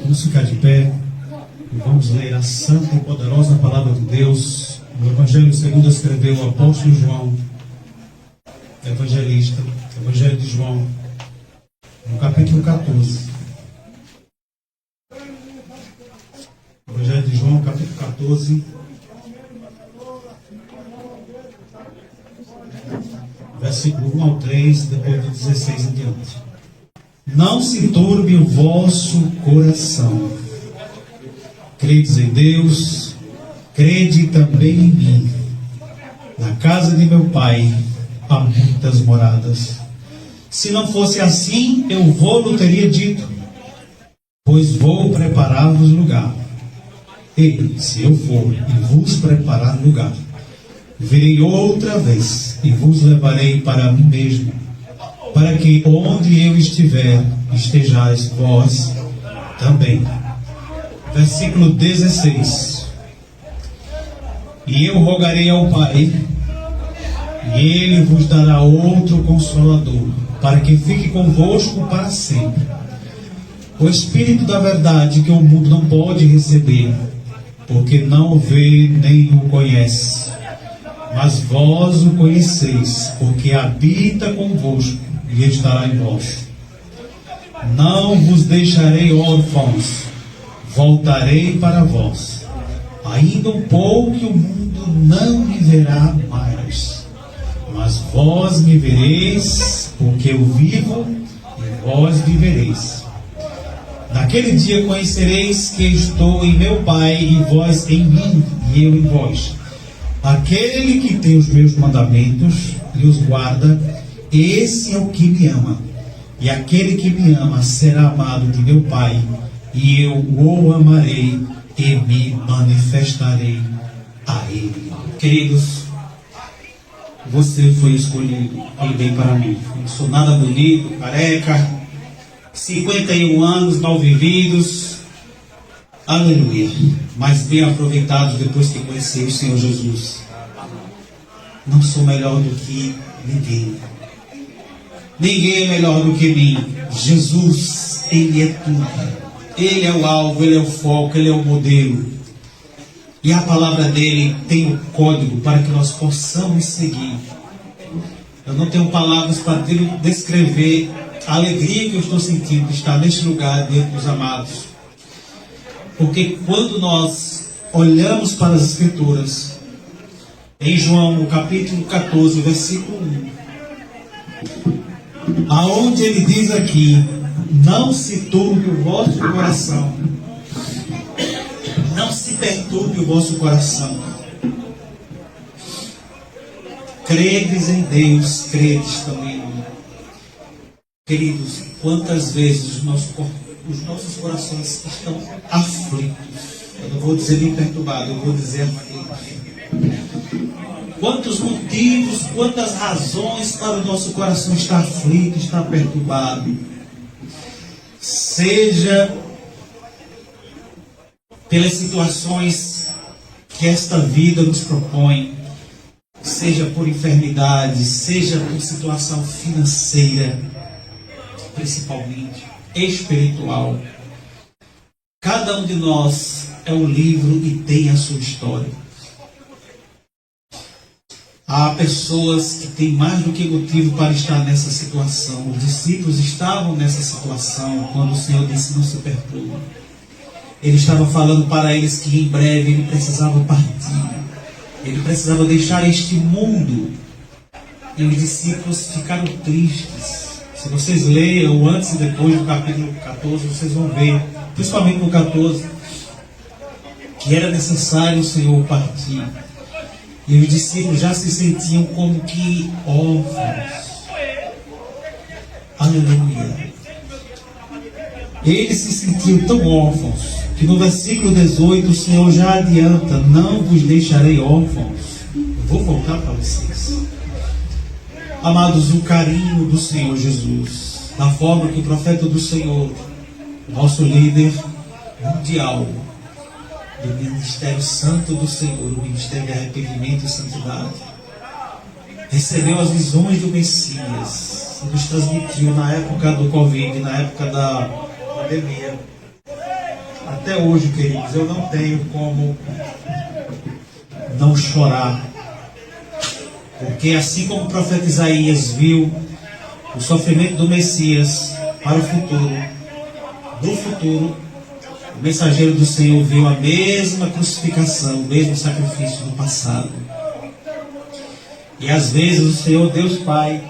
Vamos ficar de pé e vamos ler a santa e poderosa palavra de Deus no Evangelho segundo escreveu o apóstolo João, evangelista, Evangelho de João, no capítulo 14. Evangelho de João, capítulo 14, versículo 1 ao 3, depois do 16 em diante. Não se turbe o vosso coração. Credes em Deus, crede também em mim. Na casa de meu Pai há muitas moradas. Se não fosse assim, eu vou-lo teria dito, pois vou preparar-vos lugar. E, se eu for e vos preparar lugar, virei outra vez e vos levarei para mim mesmo, para que onde eu estiver, estejais vós também. Versículo 16. E eu rogarei ao Pai, e Ele vos dará outro Consolador, para que fique convosco para sempre. O Espírito da verdade, que o mundo não pode receber, porque não o vê nem o conhece. Mas vós o conheceis, porque habita convosco e estará em vós. Não vos deixarei órfãos, voltarei para vós. Ainda um pouco e o mundo não me verá mais, mas vós me vereis, porque eu vivo e vós vivereis. Naquele dia conhecereis que estou em meu Pai e vós em mim e eu em vós. Aquele que tem os meus mandamentos e os guarda, esse é o que me ama. E aquele que me ama será amado de meu Pai, e eu o amarei e me manifestarei a ele. Queridos, você foi escolhido e bem para mim. Não sou nada bonito, careca, 51 anos mal vividos, aleluia, mas bem aproveitados depois que conheci o Senhor Jesus. Não sou melhor do que ninguém. Ninguém é melhor do que mim. Jesus, Ele é tudo. Ele é o alvo, Ele é o foco, Ele é o modelo. E a palavra dEle tem o código para que nós possamos seguir. Eu não tenho palavras para descrever a alegria que eu estou sentindo de estar neste lugar diante dos amados. Porque quando nós olhamos para as Escrituras, em João, no capítulo 14, versículo 1, aonde ele diz aqui: não se turbe o vosso coração, não se perturbe o vosso coração. Credes em Deus, credes também em mim. Queridos, quantas vezes os nossos corações estão aflitos? Eu não vou dizer nem perturbados, eu vou dizer aflitos. Quantos motivos, quantas razões para o nosso coração estar aflito, estar perturbado? Seja pelas situações que esta vida nos propõe, seja por enfermidade, seja por situação financeira, principalmente espiritual. Cada um de nós é um livro e tem a sua história. Há pessoas que têm mais do que motivo para estar nessa situação. Os discípulos estavam nessa situação quando o Senhor disse: não se perturbe. Ele estava falando para eles que em breve ele precisava partir. Ele precisava deixar este mundo. E os discípulos ficaram tristes. Se vocês leiam antes e depois do capítulo 14, vocês vão ver, principalmente no 14, que era necessário o Senhor partir. E os discípulos já se sentiam como que órfãos. Aleluia. Eles se sentiam tão órfãos que no versículo 18 o Senhor já adianta: não vos deixarei órfãos, eu vou voltar para vocês. Amados, o carinho do Senhor Jesus, da forma que o profeta do Senhor, nosso líder mundial do Ministério Santo do Senhor, o Ministério de Arrependimento e Santidade, recebeu as visões do Messias e nos transmitiu na época do Covid, na época da pandemia. Até hoje, queridos, eu não tenho como não chorar. Porque assim como o profeta Isaías viu o sofrimento do Messias para o futuro, do futuro, o mensageiro do Senhor viu a mesma crucificação, o mesmo sacrifício do passado. E às vezes o Senhor Deus Pai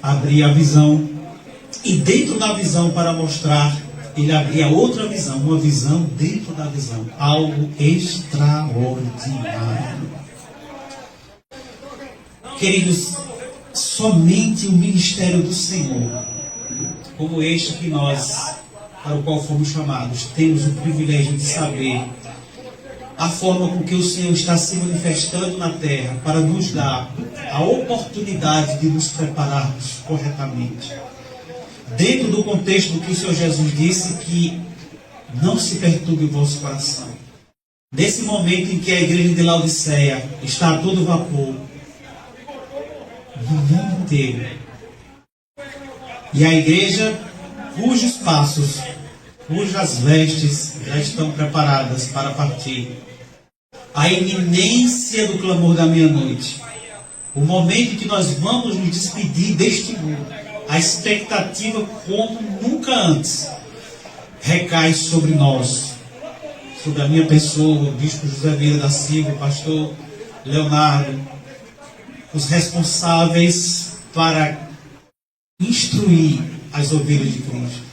abria a visão, e dentro da visão, para mostrar, ele abria outra visão, uma visão dentro da visão, algo extraordinário. Queridos, somente o ministério do Senhor, como este que nós, para o qual fomos chamados, temos o privilégio de saber a forma com que o Senhor está se manifestando na terra para nos dar a oportunidade de nos prepararmos corretamente. Dentro do contexto do que o Senhor Jesus disse, que não se perturbe o vosso coração. Nesse momento em que a igreja de Laodiceia está a todo vapor, no mundo inteiro, e a igreja cujos passos, cujas vestes já estão preparadas para partir, a iminência do clamor da meia-noite, o momento em que nós vamos nos despedir deste mundo, a expectativa como nunca antes recai sobre nós, sobre a minha pessoa, o bispo José Vieira da Silva, o pastor Leonardo, os responsáveis para instruir as ovelhas de Cristo.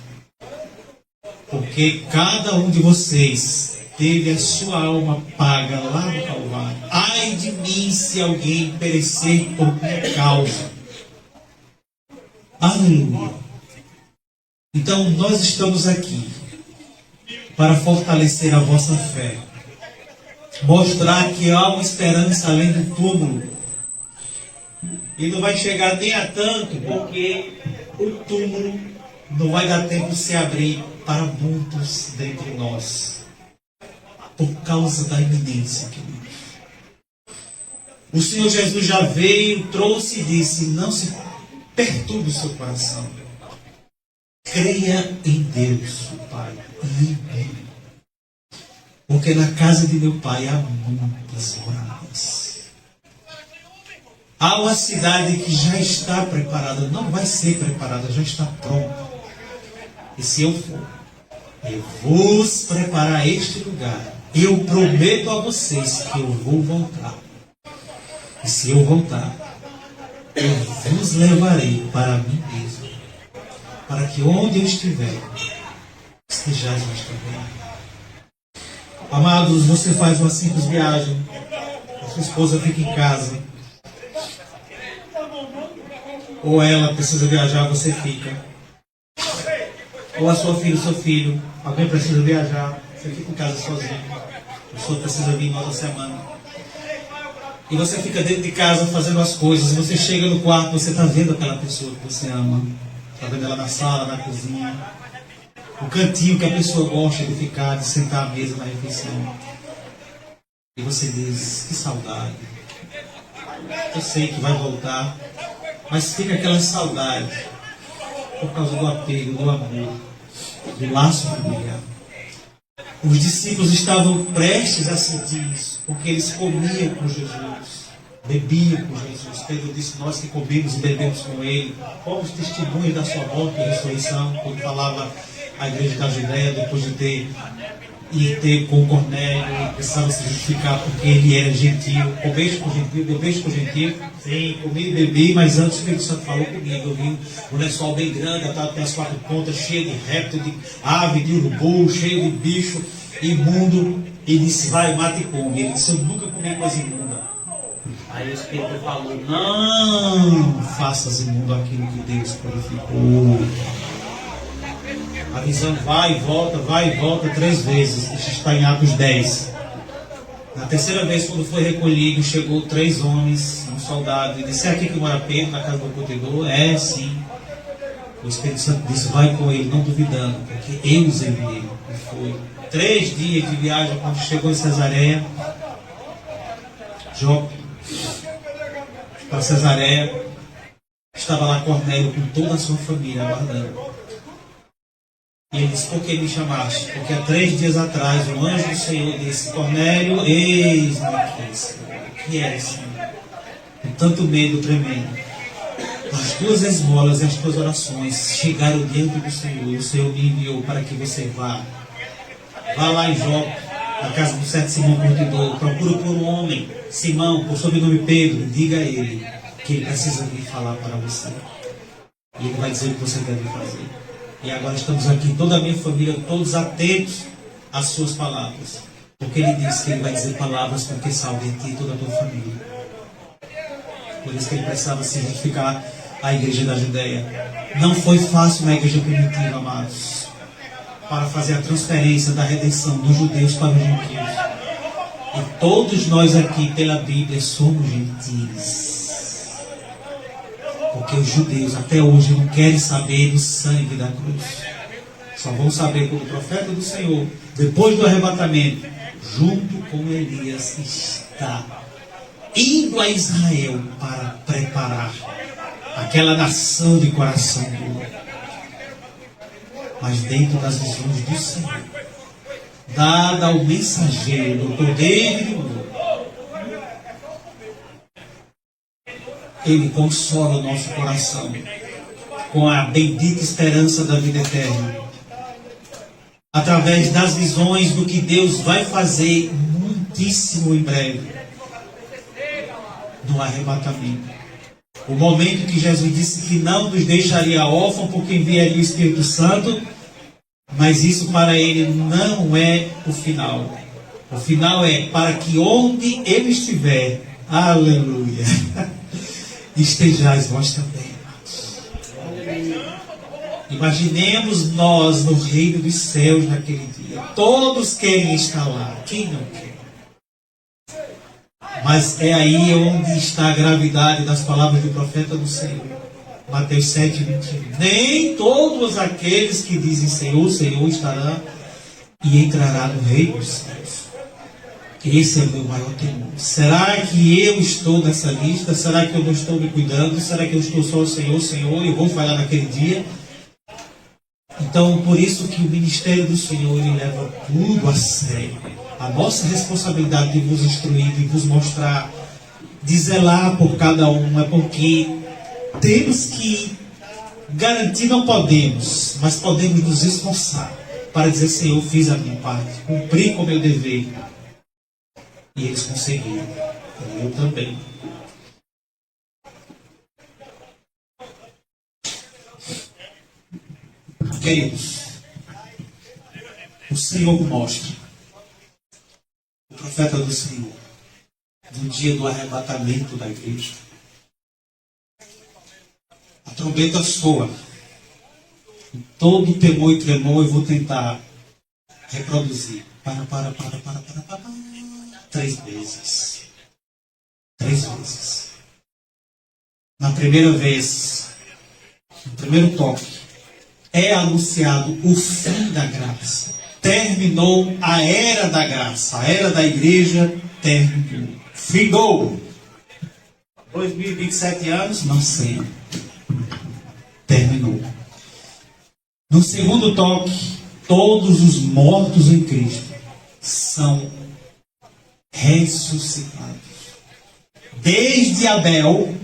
Porque cada um de vocês teve a sua alma paga lá no Calvário. Ai de mim se alguém perecer por minha causa. Aleluia. Então nós estamos aqui para fortalecer a vossa fé. Mostrar que há uma esperança além do túmulo. E não vai chegar nem a tanto, porque o túmulo não vai dar tempo de se abrir para muitos dentre nós. Por causa da iminência, queridos. O Senhor Jesus já veio, trouxe e disse: não se perturbe o seu coração. Creia em Deus, Pai, e em mim. Porque na casa de meu Pai há muitas moradas. Há uma cidade que já está preparada, não vai ser preparada, já está pronta. E se eu for, eu vos preparar este lugar. Eu prometo a vocês que eu vou voltar. E se eu voltar, eu vos levarei para mim mesmo. Para que onde eu estiver, estejais vós também. Amados, você faz uma simples viagem. A sua esposa fica em casa. Ou ela precisa viajar, você fica. Ou a sua filha, o seu filho, alguém precisa viajar, você fica em casa sozinho. A pessoa precisa vir em outra semana. E você fica dentro de casa fazendo as coisas. Você chega no quarto, você está vendo aquela pessoa que você ama. Está vendo ela na sala, na cozinha. O cantinho que a pessoa gosta de ficar, de sentar à mesa na refeição. E você diz: que saudade. Eu sei que vai voltar. Mas fica aquela saudade por causa do apego, do amor, do laço familiar. Os discípulos estavam prestes a sentir isso, porque eles comiam com Jesus, bebiam com Jesus. Pedro disse: nós que comemos e bebemos com ele, fomos testemunhas da sua morte e ressurreição, quando falava a igreja da Judéia, depois de ter com Cornélio, precisava se justificar porque ele era gentil. Comeste com gentil, bebeste com gentil. Sim, comi e bebi, mas antes o Espírito Santo falou comigo. Eu vi um lençol bem grande, tem as 4 pontas, cheio de réptil, de ave, de urubu, cheio de bicho imundo. E disse: vai, mata e come. Ele disse: eu nunca comi coisa imunda. Aí o Espírito falou: não faças imundo aquilo que Deus purificou. A visão vai e volta 3 vezes. Isso está em Atos 10. Na terceira vez, quando foi recolhido, chegou 3 homens, um soldado, e disse: é aqui que mora Pedro, na casa do curtidor? É, sim. O Espírito Santo disse: vai com ele, não duvidando, porque eu os enviei. E foi 3 dias de viagem. Quando chegou em Cesareia, Jope, para Cesareia, estava lá Cornélio com toda a sua família aguardando. E ele disse: por que me chamaste? Porque há 3 dias atrás o anjo do Senhor disse: Cornélio, eis-me aqui, Senhor. O que é, Senhor? Com tanto medo tremendo. As tuas esmolas e as tuas orações chegaram diante do Senhor. E o Senhor me enviou para que você vá. Vá lá em Jope, na casa do certo Simão Curtidor. Procura por um homem, Simão, por sobrenome Pedro. Diga a ele que ele precisa vir falar para você. E ele vai dizer o que você deve fazer. E agora estamos aqui, toda a minha família, todos atentos às suas palavras. Porque ele disse que ele vai dizer palavras com que salve a ti e toda a tua família. Por isso que ele precisava se identificar à igreja da Judéia. Não foi fácil na igreja primitiva, amados, para fazer a transferência da redenção dos judeus para os gentios. E todos nós aqui, pela Bíblia, somos gentios. Porque os judeus até hoje não querem saber do sangue da cruz. Só vão saber quando o profeta do Senhor, depois do arrebatamento, junto com Elias, está indo a Israel para preparar aquela nação de coração duro. Mas dentro das visões do Senhor, dada ao mensageiro, Dr. David Moore, ele consola o nosso coração com a bendita esperança da vida eterna, através das visões do que Deus vai fazer muitíssimo em breve, no arrebatamento. O momento que Jesus disse que não nos deixaria órfãos porque enviaria o Espírito Santo, mas isso para ele não é o final. O final é para que onde ele estiver, aleluia, estejais vós também. Imaginemos nós no reino dos céus naquele dia. Todos querem estar lá. Quem não quer? Mas é aí onde está a gravidade das palavras do profeta do Senhor. Mateus 7:21. Nem todos aqueles que dizem Senhor, Senhor estarão e entrará no reino dos céus. Esse é o meu maior temor. Será que eu estou nessa lista? Será que eu não estou me cuidando? Será que eu estou só o Senhor, Senhor, e eu vou falhar naquele dia? Então, por isso que o ministério do Senhor, ele leva tudo a sério. A nossa responsabilidade de vos instruir, de vos mostrar, de zelar por cada um, é porque temos que garantir, não podemos, mas podemos nos esforçar para dizer: Senhor, fiz a minha parte, cumpri com o meu dever. E eles conseguiram. Eu também. Queridos, o Senhor mostra, o profeta do Senhor, no dia do arrebatamento da igreja, a trombeta soa, todo temor e tremor. Eu vou tentar reproduzir. Para. 3 vezes. 3 vezes. Na primeira vez, no primeiro toque, é anunciado o fim da graça. Terminou a era da graça. A era da igreja terminou. Findou. 2027 anos? Não sei. Terminou. No segundo toque, todos os mortos em Cristo são ressuscitados. Desde Abel,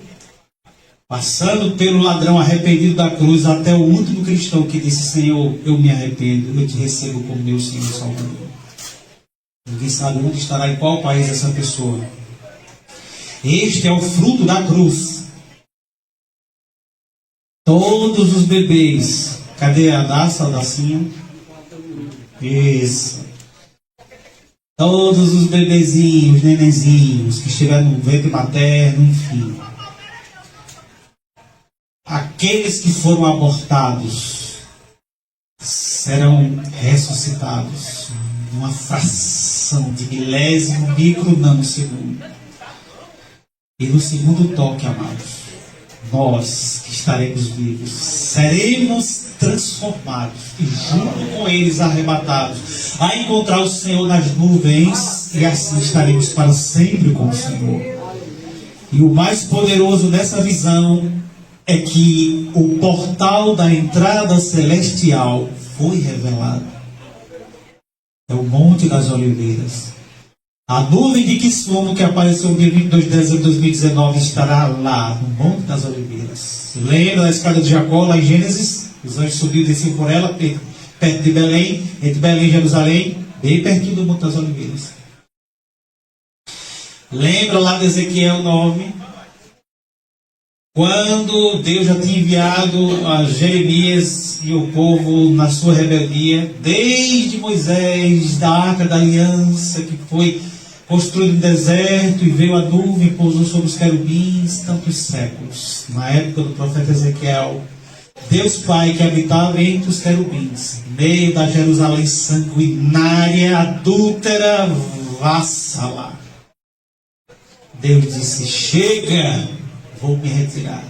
passando pelo ladrão arrependido da cruz, até o último cristão que disse: Senhor, eu me arrependo, eu te recebo como meu Senhor e Salvador. Ninguém sabe onde estará, em qual país essa pessoa. Este é o fruto da cruz. Todos os bebês, cadê a Dacinha? Isso. Todos os bebezinhos, nenenzinhos que estiveram no ventre materno, enfim. Aqueles que foram abortados serão ressuscitados numa fração de milésimo, micro, nanosegundo. E no segundo toque, amados, nós que estaremos vivos seremos transformados e junto com eles arrebatados a encontrar o Senhor nas nuvens, e assim estaremos para sempre com o Senhor. E o mais poderoso dessa visão é que o portal da entrada celestial foi revelado. É o Monte das Oliveiras. A nuvem de Kisumu que apareceu no dia 22 de dezembro de 2019 estará lá, no Monte das Oliveiras. Lembra da escada de Jacó, lá em Gênesis? Os anjos subiram e desciam por ela, perto de Belém, entre Belém e Jerusalém, bem pertinho do Monte das Oliveiras. Lembra lá de Ezequiel 9? Quando Deus já tinha enviado a Jeremias e o povo na sua rebeldia, desde Moisés, da Arca da Aliança, que foi construído no deserto e veio a nuvem e pousou sobre os querubins, tantos séculos. Na época do profeta Ezequiel, Deus Pai que habitava entre os querubins, meio da Jerusalém sanguinária, adúltera, vassala. Deus disse: chega, vou me retirar.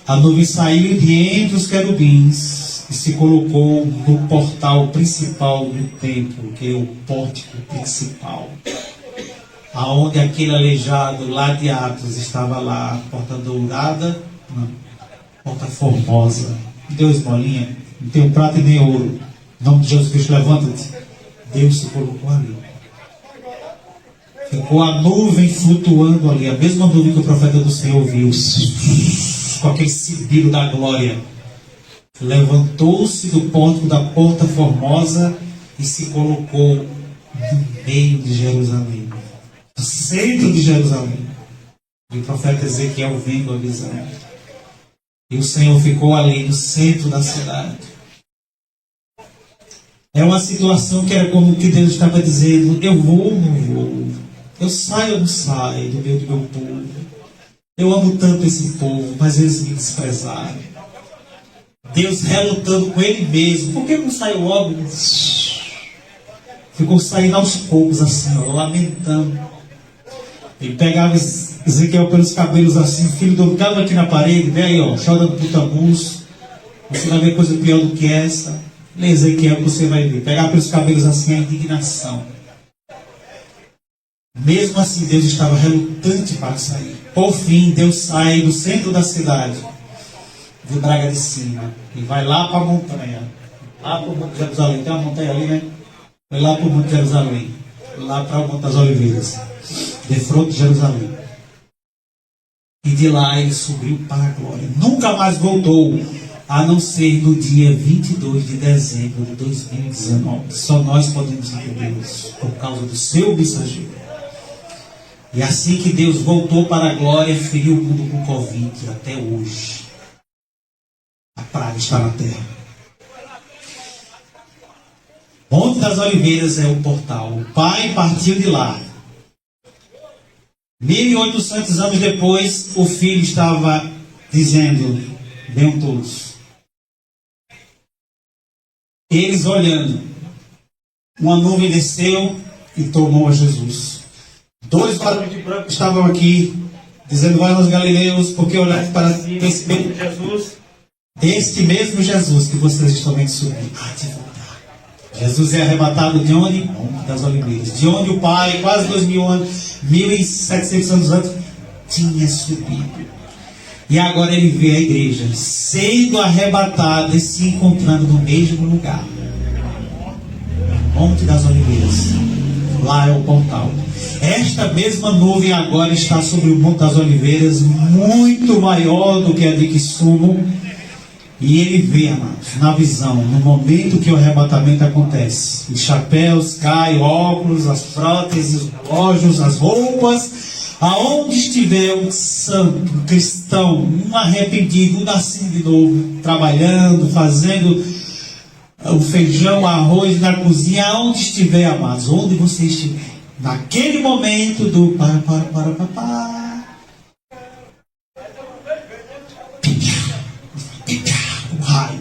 A nuvem saiu de entre os querubins e se colocou no portal principal do templo, que é o pórtico principal, aonde aquele aleijado lá de Atos estava lá, porta dourada, não, porta formosa. Deus, bolinha, não tem um prato e nem ouro. Em nome de Jesus Cristo, levanta-te. Deus se colocou ali. Ficou a nuvem flutuando ali, a mesma nuvem que o profeta do Senhor viu, com aquele sibilo da glória. Levantou-se do pórtico da porta formosa e se colocou no meio de Jerusalém, no centro de Jerusalém. E o profeta Ezequiel vendo a visão. E o Senhor ficou ali no centro da cidade. É uma situação que era como que Deus estava dizendo: eu vou ou não vou? Eu saio ou não saio do meio do meu povo? Eu amo tanto esse povo, mas eles me desprezaram. Deus relutando com ele mesmo. Por que não saiu logo? Ficou saindo aos poucos assim, ó, lamentando. Ele pegava Ezequiel pelos cabelos assim: filho do homem, cava aqui na parede, vem aí, ó, chorando pro tamus. Você vai ver coisa pior do que essa. Lê Ezequiel que você vai ver. Pegava pelos cabelos assim, a indignação. Mesmo assim, Deus estava relutante para sair. Por fim, Deus sai do centro da cidade, de Braga de Cima, e vai lá para a montanha, lá para o Monte de Jerusalém. Tem uma montanha ali, né? Vai lá para o Monte de Jerusalém, lá para o Monte das Oliveiras, de frente de Jerusalém. E de lá ele subiu para a glória. Nunca mais voltou, a não ser no dia 22 de dezembro de 2019. Só nós podemos entender isso, por causa do seu mensageiro. E assim que Deus voltou para a glória, feriu o mundo com Covid até hoje. A praga está na terra. Monte das Oliveiras é o portal. O pai partiu de lá. 1800 anos depois, o filho estava dizendo: venham todos. Eles olhando, uma nuvem desceu e tomou a Jesus. 2 varões de branco estavam aqui, dizendo: varões galileus, porque olhar para esse mesmo Jesus, este mesmo Jesus que vocês estão vendo subir, de voltar. Jesus é arrebatado de onde? Monte das Oliveiras. De onde o Pai, quase 2000 anos, 1700 anos antes, tinha subido. E agora ele vê a igreja sendo arrebatada e se encontrando no mesmo lugar. Monte das Oliveiras. Lá é o portal. Esta mesma nuvem agora está sobre o Monte das Oliveiras, muito maior do que a de Kisumu. E ele vê, amados, na visão, no momento que o arrebatamento acontece. Os chapéus caem, óculos, as próteses, os relógios, as roupas. Aonde estiver um santo, um cristão, um arrependido, um nascido de novo, trabalhando, fazendo o feijão, o arroz na cozinha, aonde estiver, amados, onde você estiver, naquele momento do o raio,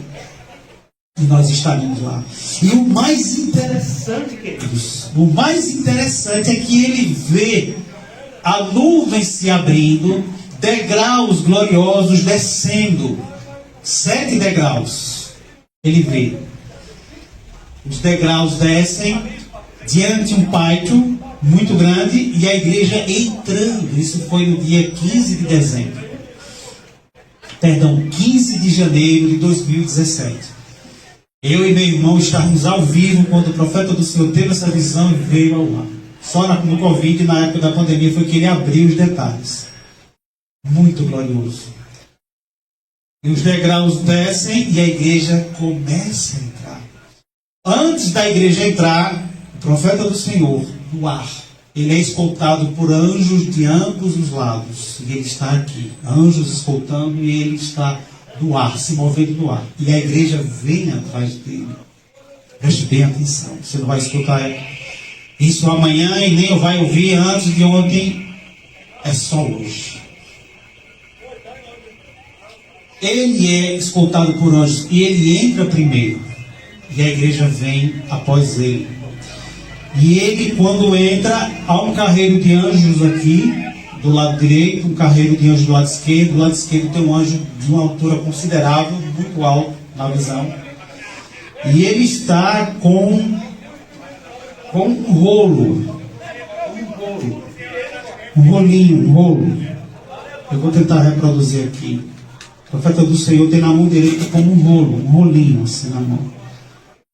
e nós estaremos lá. E o mais interessante, queridos, o mais interessante é que ele vê a nuvem se abrindo, degraus gloriosos descendo, 7 degraus. Ele vê. Os degraus descem diante de um pátio muito grande e a igreja entrando. Isso foi no dia 15 de dezembro. Perdão, 15 de janeiro de 2017. Eu e meu irmão estávamos ao vivo quando o profeta do Senhor teve essa visão e veio ao ar. Só no Covid, na época da pandemia, foi que ele abriu os detalhes. Muito glorioso. E os degraus descem e a igreja começa a entrar. Antes da igreja entrar, o profeta do Senhor, no ar, ele é escoltado por anjos de ambos os lados. E ele está aqui, anjos escoltando, e ele está no ar, se movendo no ar. E a igreja vem atrás dele. Preste bem atenção. Você não vai escutar isso amanhã e nem vai ouvir antes de ontem. É só hoje. Ele é escoltado por anjos e ele entra primeiro. E a igreja vem após ele. E ele, quando entra, há um carreiro de anjos aqui, do lado direito, um carreiro de anjos do lado esquerdo. Do lado esquerdo tem um anjo de uma altura considerável, muito alto na visão. E ele está com um rolo. Um rolinho, um rolo. Eu vou tentar reproduzir aqui. O profeta do Senhor tem na mão direita como um rolo, um rolinho assim na mão.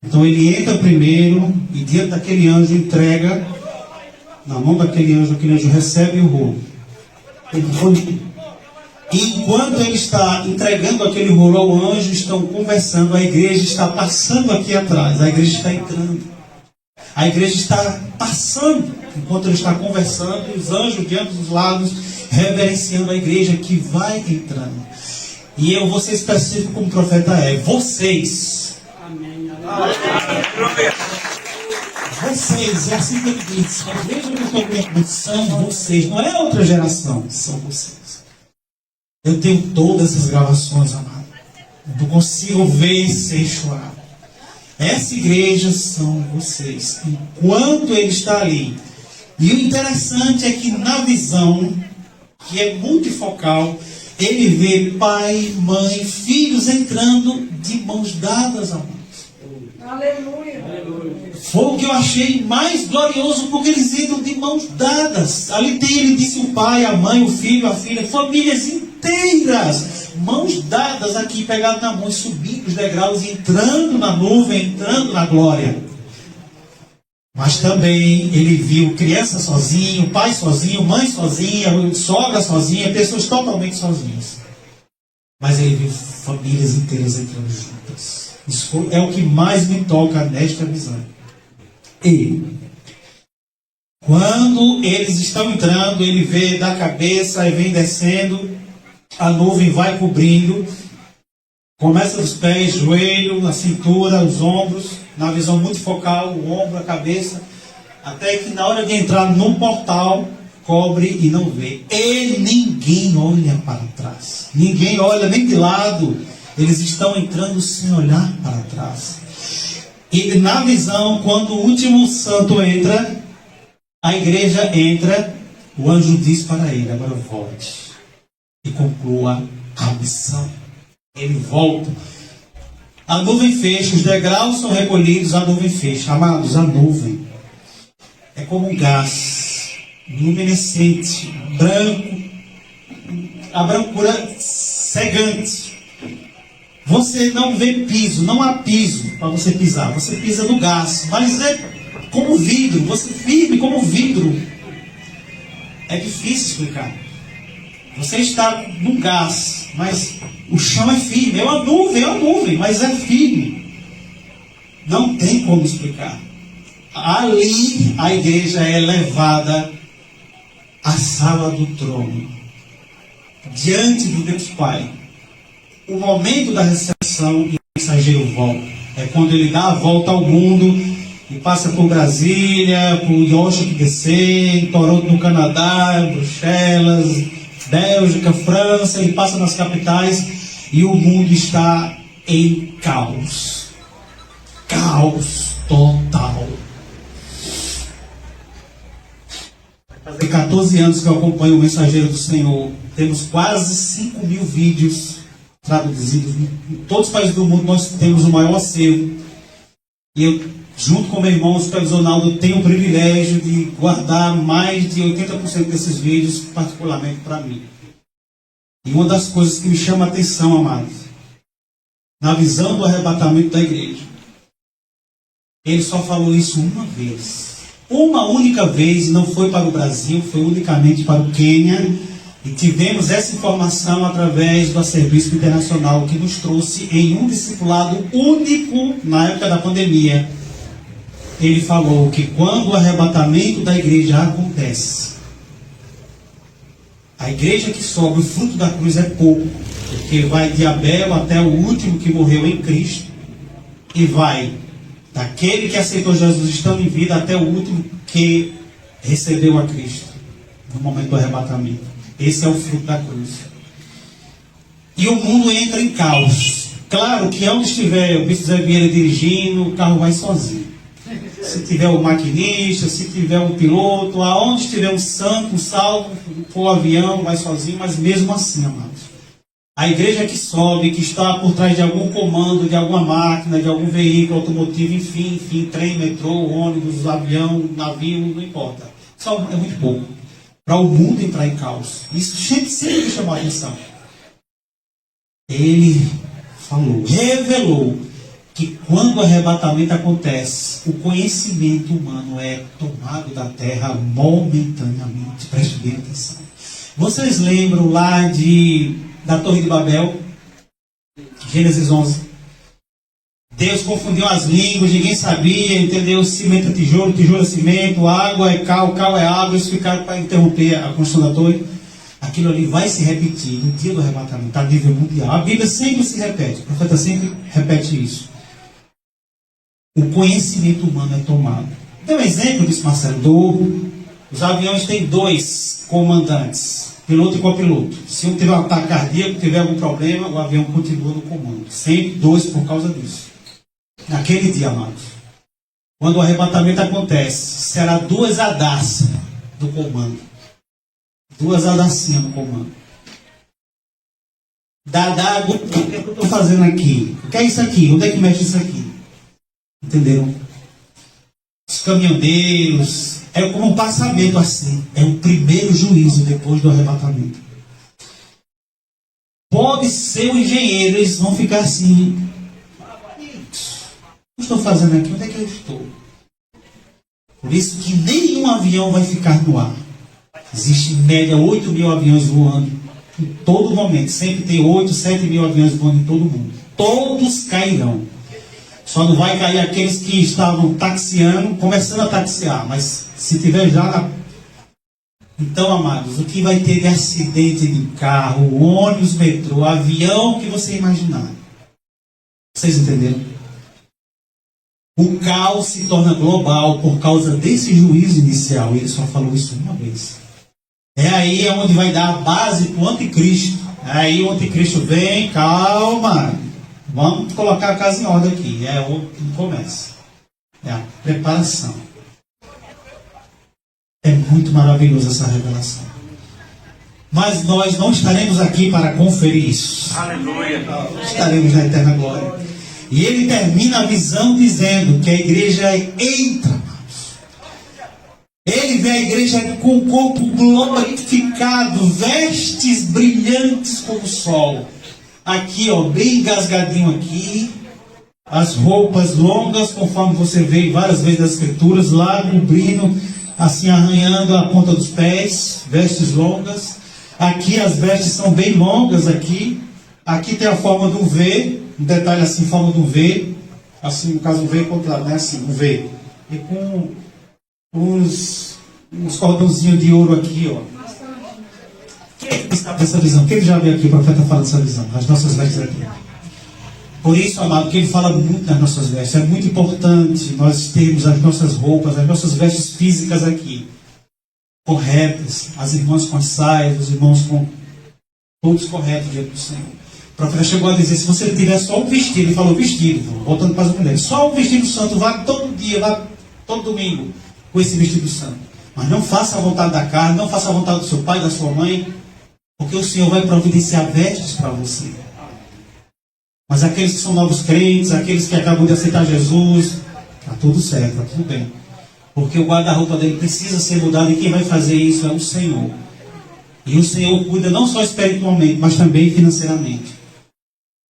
Então ele entra primeiro e diante daquele anjo entrega, na mão daquele anjo recebe o rolo. E enquanto ele está entregando aquele rolo ao anjo, estão conversando, a igreja está passando aqui atrás, a igreja está entrando. A igreja está passando, enquanto ele está conversando, os anjos de ambos os lados, reverenciando a igreja que vai entrando. E eu vou ser específico como o profeta é. Vocês. Amém. Vocês, é assim que ele diz. A igreja que eu estou vendo são vocês. Não é outra geração, são vocês. Eu tenho todas essas gravações, amado. Eu consigo ver sem chorar. Essa igreja são vocês. Enquanto ele está ali. E o interessante é que na visão, que é multifocal, ele vê pai, mãe, filhos entrando de mãos dadas, amados. Aleluia. Foi o que eu achei mais glorioso, porque eles entram de mãos dadas. Ali tem, ele disse, o pai, a mãe, o filho, a filha, famílias inteiras, mãos dadas aqui, pegadas na mão, subindo os degraus, entrando na nuvem, entrando na glória. Mas também ele viu criança sozinho, pai sozinho, mãe sozinha, sogra sozinha, pessoas totalmente sozinhas. Mas ele viu famílias inteiras entrando juntas. Isso é o que mais me toca nesta visão. E quando eles estão entrando, ele vê da cabeça e vem descendo, a nuvem vai cobrindo, começa dos pés, joelho, a cintura, os ombros, na visão multifocal, o ombro, a cabeça, até que na hora de entrar no portal, cobre e não vê. E ninguém olha para trás. Ninguém olha nem de lado. Eles estão entrando sem olhar para trás. E na visão, quando o último santo entra, a igreja entra, o anjo diz para ele, agora volte e conclua a missão. Ele volta. A nuvem fecha, os degraus são recolhidos, a nuvem fecha. Amados, a nuvem é como um gás luminescente, branco, a brancura cegante. Você não vê piso, não há piso para você pisar. Você pisa no gás, mas é como vidro, você firme como vidro. É difícil explicar. Você está num gás, mas o chão é firme. É uma nuvem, mas é firme. Não tem como explicar. Ali a igreja é levada à sala do trono, diante do Deus Pai. O momento da recepção e o mensageiro volta. É quando ele dá a volta ao mundo e passa por Brasília, por Washington DC, em Toronto, no Canadá, Bruxelas, Bélgica, França, ele passa nas capitais e o mundo está em caos. Caos total. Faz 14 anos que eu acompanho o Mensageiro do Senhor. Temos quase 5.000 vídeos traduzidos. Em todos os países do mundo nós temos o maior acervo. E eu, junto com meu irmão, o supervisor Naldo, tenho o privilégio de guardar mais de 80% desses vídeos, particularmente para mim. E uma das coisas que me chama a atenção, amados, na visão do arrebatamento da igreja, Ele só falou isso uma vez. Uma única vez, não foi para o Brasil, foi unicamente para o Quênia. E tivemos essa informação através do Arcebispo Internacional, que nos trouxe em um discipulado único na época da pandemia. Ele falou que quando o arrebatamento da igreja acontece, a igreja que sobe, o fruto da cruz é pouco, porque vai de Abel até o último que morreu em Cristo, e vai daquele que aceitou Jesus estando em vida até o último que recebeu a Cristo no momento do arrebatamento. Esse é o fruto da cruz. E o mundo entra em caos. Claro que onde estiver o Bispo Zé Vieira dirigindo, o carro vai sozinho. Se tiver o maquinista, se tiver um piloto, aonde estiver um santo, um salvo, for o avião, vai sozinho, mas mesmo assim, amados, a igreja que sobe, que está por trás de algum comando, de alguma máquina, de algum veículo automotivo, enfim, trem, metrô, ônibus, avião, navio, não importa. Só é muito pouco. Para o mundo entrar em caos. Isso sempre me chamou a atenção. Ele falou, revelou, que quando o arrebatamento acontece, o conhecimento humano é tomado da terra momentaneamente. Preste bem atenção. Vocês lembram lá da Torre de Babel? Gênesis 11. Deus confundiu as línguas, ninguém sabia, entendeu? Cimento é tijolo, tijolo é cimento, água é cal, cal é água. Eles ficaram para interromper a construção da torre. Aquilo ali vai se repetir no dia do arrebatamento, a nível mundial. A Bíblia sempre se repete, o profeta sempre repete isso. O conhecimento humano é tomado. Tem um exemplo disso, Marcelo. Os aviões têm 2 comandantes, piloto e copiloto. Se um tiver um ataque cardíaco, tiver algum problema, o avião continua no comando. Sempre 2 por causa disso. Naquele dia, amados, quando o arrebatamento acontece, será 2 adácias do comando. 2 adacinhas do comando. O que eu estou fazendo aqui? O que é isso aqui? Onde é que mexe isso aqui? Entenderam? Os caminhoneiros, é como um passamento assim. É o primeiro juízo depois do arrebatamento. Pode ser um engenheiro, eles vão ficar assim. O que eu estou fazendo aqui? Onde é que eu estou? Por isso que nenhum avião vai ficar no ar. Existe em média 8 mil aviões voando em todo momento. Sempre tem 8, 7 mil aviões voando em todo o mundo. Todos cairão. Só não vai cair aqueles que estavam taxiando, começando a taxiar. Mas se tiver já... Então, amados, o que vai ter de acidente de carro, ônibus, metrô, avião, que você imaginar. Vocês entenderam? O caos se torna global por causa desse juízo inicial. Ele só falou isso uma vez. É aí onde vai dar a base para o anticristo. É aí o anticristo vem, calma. Vamos colocar a casa em ordem aqui. É o que começa. É a preparação. É muito maravilhosa essa revelação. Mas nós não estaremos aqui para conferir isso. Aleluia. Estaremos na eterna glória. E ele termina a visão dizendo que a igreja entra, amados. Ele vê a igreja com o corpo glorificado, vestes brilhantes como o sol. Aqui, ó, bem engasgadinho aqui. As roupas longas, conforme você vê várias vezes nas escrituras, lá cobrindo, assim arranhando a ponta dos pés, vestes longas. Aqui as vestes são bem longas aqui. Aqui tem a forma do V, um detalhe assim, forma do V, assim, no caso o V contra, né, assim, um V. E com uns cordãozinhos de ouro aqui, ó. Quem está dessa visão? Quem já veio aqui, o profeta fala dessa visão? As nossas vestes aqui. Por isso, amado, que ele fala muito das nossas vestes. É muito importante nós termos as nossas roupas, as nossas vestes físicas aqui corretas, as irmãs com as saias, os irmãos com todos corretos diante do Senhor. O profeta chegou a dizer, se você tiver só um vestido, ele falou vestido, voltando para as mulheres, só um vestido santo, vá todo dia, vá todo domingo com esse vestido santo. Mas não faça a vontade da carne, não faça a vontade do seu pai, da sua mãe, porque o Senhor vai providenciar vestes para você. Mas aqueles que são novos crentes, aqueles que acabam de aceitar Jesus, está tudo certo, está tudo bem. Porque o guarda-roupa dele precisa ser mudado e quem vai fazer isso é o Senhor. E o Senhor cuida não só espiritualmente, mas também financeiramente.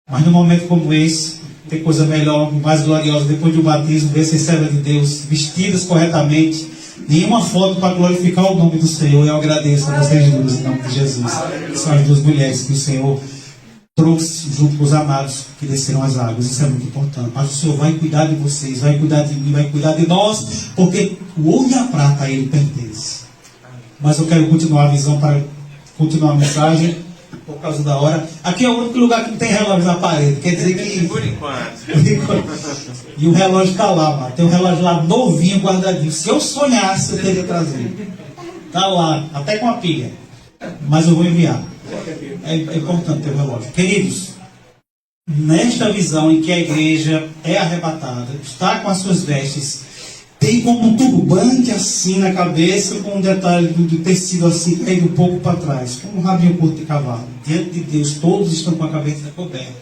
Mas num momento como esse, Tem coisa melhor, mais gloriosa, depois do batismo, ver ser serva de Deus, vestidas corretamente. Nenhuma foto para glorificar o nome do Senhor. Eu agradeço a vocês duas, em nome de Jesus. São as duas mulheres que o Senhor trouxe junto com os amados que desceram as águas. Isso é muito importante. Mas o Senhor vai cuidar de vocês, vai cuidar de mim, vai cuidar de nós, porque o ouro e a prata a Ele pertence. Mas eu quero continuar a visão para continuar a mensagem, por causa da hora. Aqui é o único lugar que não tem relógio na parede. Quer dizer que... Por enquanto. E o relógio está lá, mano. Tem um relógio lá novinho, guardadinho. Se eu sonhasse, eu teria trazido. Está lá, até com a pilha. Mas eu vou enviar. É importante ter o relógio. Queridos, nesta visão em que a igreja é arrebatada, está com as suas vestes, tem como um turbante assim na cabeça, com um detalhe de tecido assim, caído um pouco para trás, como um rabinho curto de cavalo. Diante de Deus, todos estão com a cabeça coberta.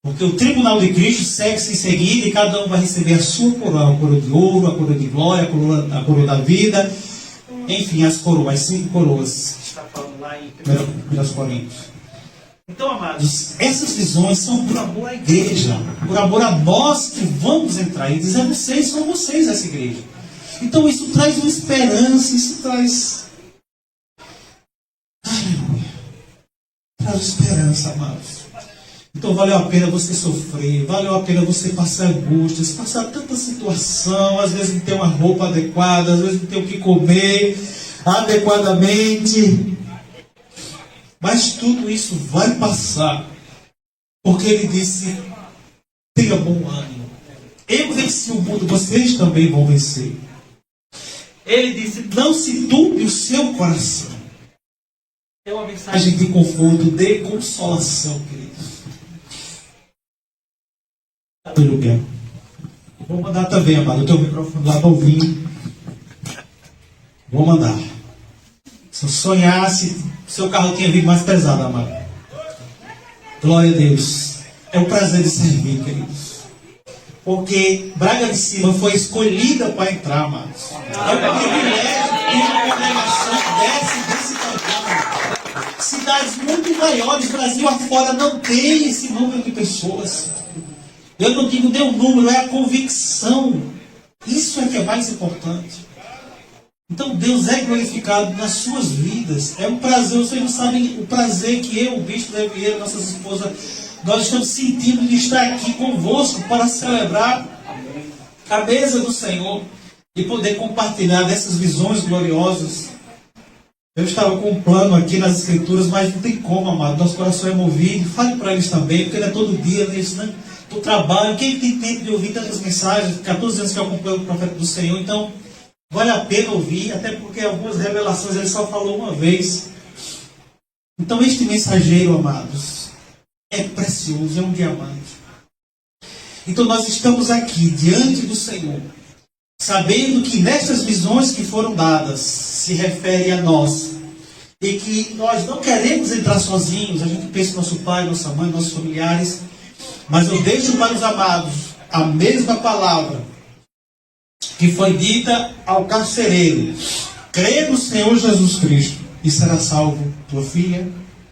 Porque o tribunal de Cristo segue-se em seguida e cada um vai receber a sua coroa, a coroa de ouro, a coroa de glória, a coroa da vida, enfim, as coroas, as 5 coroas que está falando lá em 1 Coríntios. Então, amados, essas visões são por amor à igreja, por amor a nós que vamos entrar. E dizer, vocês são vocês essa igreja. Então isso traz uma esperança, isso traz... Aleluia. Traz esperança, amados. Então valeu a pena você sofrer, valeu a pena você passar angústias, passar tanta situação, às vezes não ter uma roupa adequada, às vezes não ter o que comer adequadamente. Mas tudo isso vai passar, porque ele disse, tenha bom ânimo. Eu venci o mundo, vocês também vão vencer. Ele disse, não se turbe o seu coração. É uma mensagem de conforto, de consolação, queridos. Aleluia. Vou mandar também, amado. Eu tenho o microfone lá para ouvir. Vou mandar. Se eu sonhasse, seu carro tinha vindo mais pesado, amado. Glória a Deus. É um prazer de servir, queridos. Porque Braga de Cima foi escolhida para entrar, amados. É um privilégio ter uma congregação desse tamanho. Cidades muito maiores, Brasil afora, não tem esse número de pessoas. Eu não digo nem o número, é a convicção. Isso é que é mais importante. Então Deus é glorificado nas suas vidas. É um prazer, vocês não sabem o prazer que eu, o Bispo Zé Vieira, nossas esposas, nós estamos sentindo de estar aqui convosco para celebrar a mesa do Senhor e poder compartilhar dessas visões gloriosas. Eu estava com um plano aqui nas Escrituras, mas não tem como, amado. Nosso coração é movido. Fale para eles também, porque não é todo dia, né? Do trabalho. Quem tem tempo de ouvir tantas mensagens? 14 anos que eu acompanho o profeta do Senhor, então vale a pena ouvir, até porque algumas revelações ele só falou uma vez. Então este mensageiro, amados, é precioso, é um diamante. Então nós estamos aqui diante do Senhor, sabendo que nestas visões que foram dadas se refere a nós, e que nós não queremos entrar sozinhos. A gente pensa no nosso pai, nossa mãe, nossos familiares, mas eu deixo para os amados a mesma palavra que foi dita ao carcereiro: crê no Senhor Jesus Cristo e será salvo tua filha,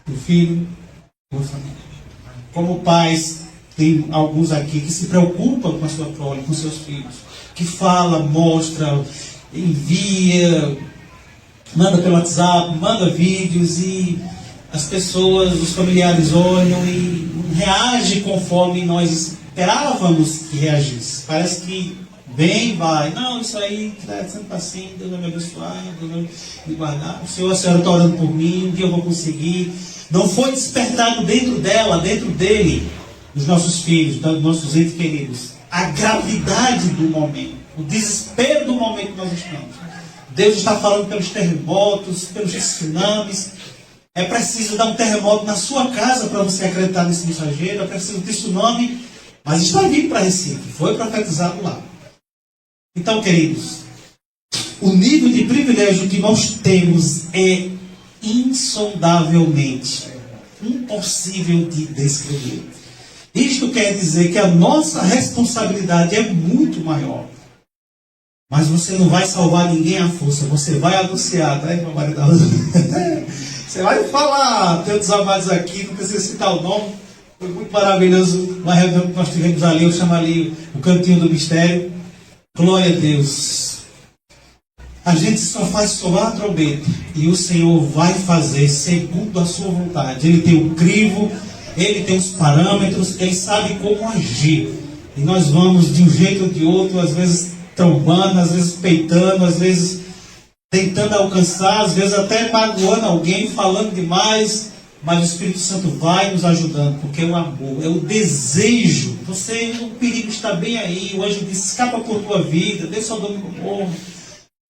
teu filho, tua família. Como pais, tem alguns aqui que se preocupam com a sua prole, com seus filhos, que fala, mostra, envia, manda pelo WhatsApp, manda vídeos, e as pessoas, os familiares olham e reagem conforme nós esperávamos que reagisse. Parece que vem, vai. Não, isso aí, sempre assim, Deus vai me abençoar, Deus vai me guardar. O Senhor, a senhora está orando por mim, um dia eu vou conseguir. Não foi despertado dentro dela, dentro dele, dos nossos filhos, dos nossos entes queridos, a gravidade do momento, o desespero do momento que nós estamos. Deus está falando pelos terremotos, pelos tsunamis. É preciso dar um terremoto na sua casa para você acreditar nesse mensageiro. É preciso ter tsunami, mas está vindo para Recife, foi profetizado lá. Então, queridos, o nível de privilégio que nós temos é insondavelmente impossível de descrever. Isto quer dizer que a nossa responsabilidade é muito maior. Mas você não vai salvar ninguém à força. Você vai anunciar, tá, irmã Maridalva? Você vai falar, tem outros amados aqui, não precisa citar o nome. Foi muito maravilhoso. Uma reunião que nós tivemos ali, eu chamo ali o cantinho do mistério. Glória a Deus. A gente só faz soar a trombeta e o Senhor vai fazer segundo a sua vontade. Ele tem o crivo, ele tem os parâmetros, ele sabe como agir. E nós vamos de um jeito ou de outro, às vezes trombando, às vezes peitando, às vezes tentando alcançar, às vezes até magoando alguém, falando demais. Mas o Espírito Santo vai nos ajudando, porque é o amor, é o desejo. O perigo está bem aí, o anjo diz, escapa por tua vida, deixa o domínio morro.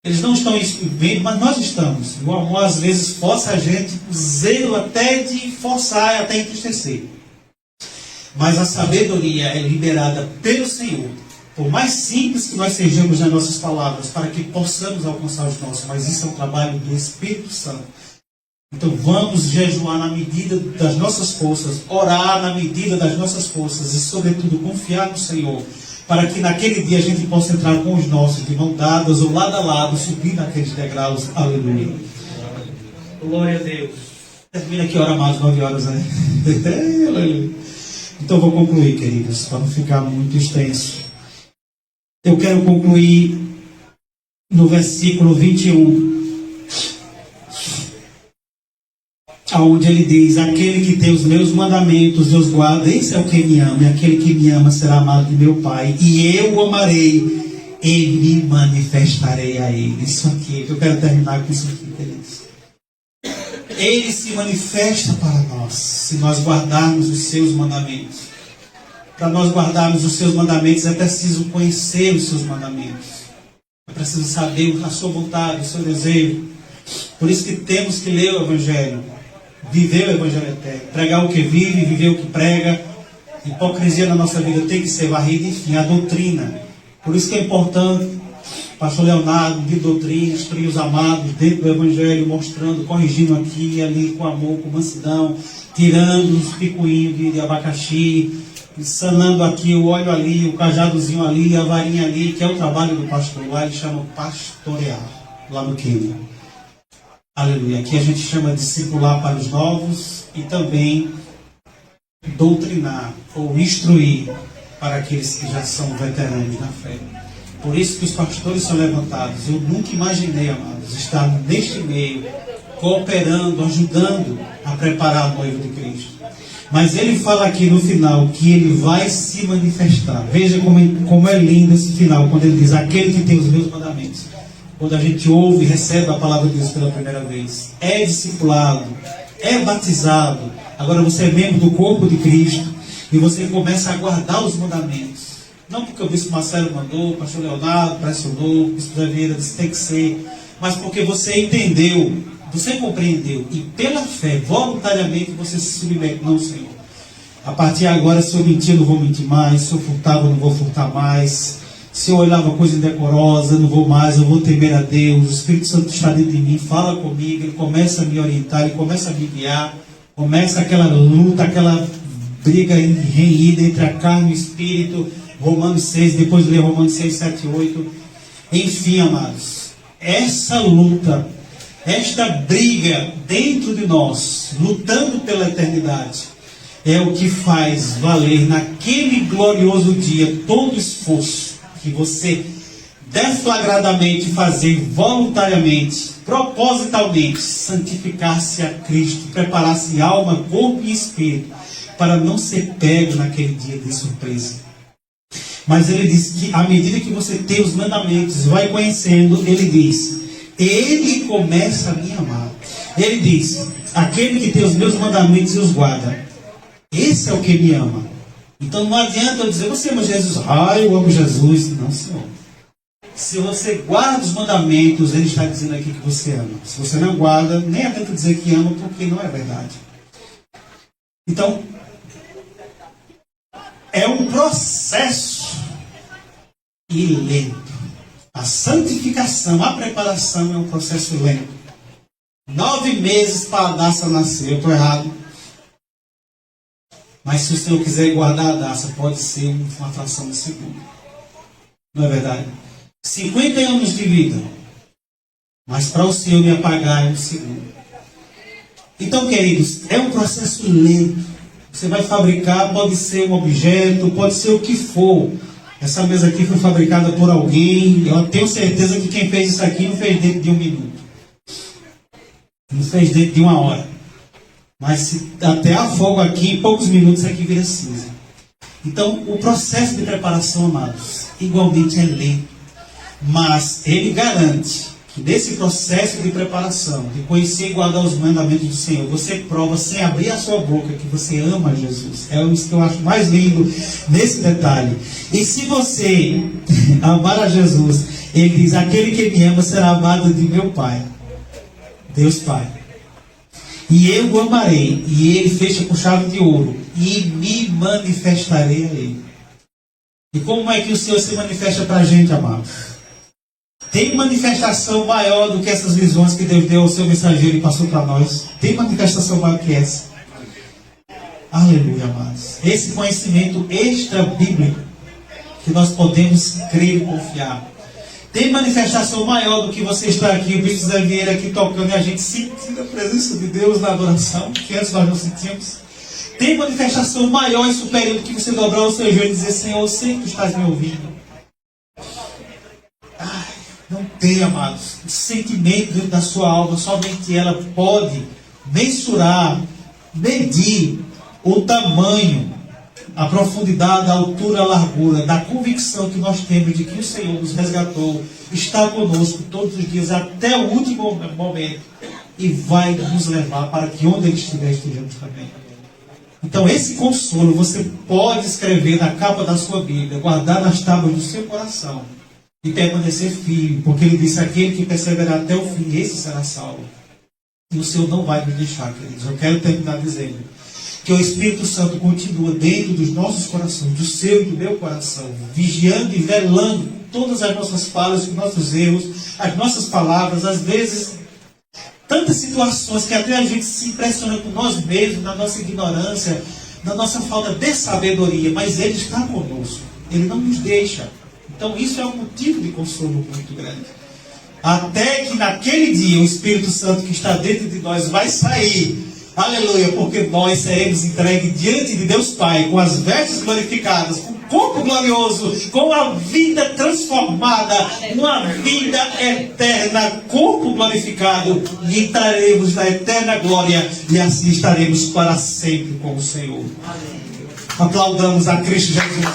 Eles não estão vendo, mas nós estamos. O amor às vezes força a gente, o zelo até de forçar, até entristecer. Mas a sabedoria é liberada pelo Senhor. Por mais simples que nós sejamos nas nossas palavras, para que possamos alcançar os nossos, mas isso é um trabalho do Espírito Santo. Então vamos jejuar na medida das nossas forças, orar na medida das nossas forças e, sobretudo, confiar no Senhor, para que naquele dia a gente possa entrar com os nossos, de mão dadas ou lado a lado, subir naqueles degraus. Aleluia. Glória a Deus. Termina aqui hora mais, 9 horas, né? Aleluia. Então vou concluir, queridos, para não ficar muito extenso. Eu quero concluir no versículo 21. Onde ele diz, aquele que tem os meus mandamentos e os guarda, esse é o que me ama, e aquele que me ama será amado de meu Pai, e eu o amarei, e me manifestarei a ele. Isso aqui, eu quero terminar com isso aqui, queridos. Ele se manifesta para nós, se nós guardarmos os seus mandamentos. Para nós guardarmos os seus mandamentos, é preciso conhecer os seus mandamentos. É preciso saber a sua vontade, o seu desejo. Por isso que temos que ler o Evangelho. Viver o Evangelho eterno, pregar o que vive, viver o que prega. Hipocrisia na nossa vida tem que ser varrida, enfim, a doutrina. Por isso que é importante, pastor Leonardo, de doutrina, instruir os amados dentro do Evangelho, mostrando, corrigindo aqui e ali com amor, com mansidão, tirando os picuinhos de abacaxi, sanando aqui o óleo ali, o cajadozinho ali, a varinha ali, que é o trabalho do pastor. Lá ele chama pastorear, lá no Quênia. Aleluia. Aqui a gente chama de discipular para os novos e também doutrinar ou instruir para aqueles que já são veteranos na fé. Por isso que os pastores são levantados. Eu nunca imaginei, amados, estar neste meio, cooperando, ajudando a preparar o noivo de Cristo. Mas ele fala aqui no final que ele vai se manifestar. Veja como é lindo esse final, quando ele diz, aquele que tem os meus mandamentos. Quando a gente ouve e recebe a palavra de Deus pela primeira vez, é discipulado, é batizado, agora você é membro do corpo de Cristo e você começa a guardar os mandamentos. Não porque o bispo Marcelo mandou, o pastor Leonardo pressionou, o bispo da Vieira disse tem que ser, mas porque você entendeu, você compreendeu e pela fé, voluntariamente você se submete. Não, Senhor, a partir de agora, se eu mentir, eu não vou mentir mais, se eu furtava, eu não vou furtar mais. Se eu olhava coisa indecorosa, não vou mais, eu vou temer a Deus. O Espírito Santo está dentro de mim, fala comigo, ele começa a me orientar, ele começa a me guiar. Começa aquela luta, aquela briga renhida entre a carne e o Espírito. Romanos 6, depois de ler Romanos 6, 7, 8. Enfim, amados, essa luta, esta briga dentro de nós, lutando pela eternidade, é o que faz valer naquele glorioso dia todo o esforço que você deflagradamente fazer voluntariamente, propositalmente, santificar-se a Cristo, preparar-se alma, corpo e espírito, para não ser pego naquele dia de surpresa. Mas ele diz que à medida que você tem os mandamentos, vai conhecendo, ele diz, ele começa a me amar. Ele diz, aquele que tem os meus mandamentos e os guarda, esse é o que me ama. Então não adianta eu dizer, você ama Jesus? Eu amo Jesus. Não, Senhor. Se você guarda os mandamentos, ele está dizendo aqui que você ama. Se você não guarda, nem adianta dizer que ama, porque não é verdade. Então, é um processo e lento. A santificação, a preparação é um processo lento. 9 meses para a Daça nascer. Eu estou errado? Mas se o Senhor quiser guardar a Daça, pode ser uma fração de segundo. Não é verdade? 50 anos de vida. Mas para o Senhor me apagar é um segundo. Então, queridos, é um processo lento. Você vai fabricar, pode ser um objeto, pode ser o que for. Essa mesa aqui foi fabricada por alguém. Eu tenho certeza que quem fez isso aqui não fez dentro de 1 minuto. Não fez dentro de 1 hora. Mas se até a fogo aqui, em poucos minutos aqui vira cinza. Então, o processo de preparação, amados, igualmente é lento. Mas ele garante que nesse processo de preparação, de conhecer e guardar os mandamentos do Senhor, você prova sem abrir a sua boca que você ama Jesus. É isso que eu acho mais lindo nesse detalhe. E se você amar a Jesus, ele diz: aquele que me ama será amado de meu Pai, Deus Pai. E eu o amarei, e ele fecha com chave de ouro, e me manifestarei a ele. E como é que o Senhor se manifesta para a gente, amados? Tem manifestação maior do que essas visões que Deus deu ao seu mensageiro e passou para nós? Tem manifestação maior que essa? Aleluia, amados. Esse conhecimento extra-bíblico que nós podemos crer e confiar. Tem manifestação maior do que você estar aqui, o Bispo Zé Vieira aqui tocando e a gente sentindo a presença de Deus na adoração, que antes nós não sentíamos. Tem manifestação maior e superior do que você dobrar o seu joelho e dizer: Senhor, eu sei que tu estás me ouvindo. Ai, não tem, amados. O sentimento dentro da sua alma, somente ela pode mensurar, medir o tamanho, a profundidade, a altura, a largura da convicção que nós temos de que o Senhor nos resgatou, está conosco todos os dias até o último momento e vai nos levar para que onde Ele estiver, estejamos também. Então esse consolo você pode escrever na capa da sua Bíblia, guardar nas tábuas do seu coração e permanecer firme, porque Ele disse: aquele que perseverar até o fim, esse será salvo. E o Senhor não vai nos deixar, queridos. Eu quero terminar dizendo que o Espírito Santo continua dentro dos nossos corações, do seu e do meu coração, vigiando e velando todas as nossas falas, os nossos erros, as nossas palavras, às vezes, tantas situações que até a gente se impressiona com nós mesmos, na nossa ignorância, na nossa falta de sabedoria, mas Ele está conosco, Ele não nos deixa. Então isso é um motivo de consolo muito grande. Até que naquele dia o Espírito Santo que está dentro de nós vai sair. Aleluia, porque nós seremos entregues diante de Deus Pai, com as vestes glorificadas, com o corpo glorioso, com a vida transformada, uma vida eterna, corpo glorificado, e entraremos na eterna glória, e assim estaremos para sempre com o Senhor. Aplaudamos a Cristo Jesus.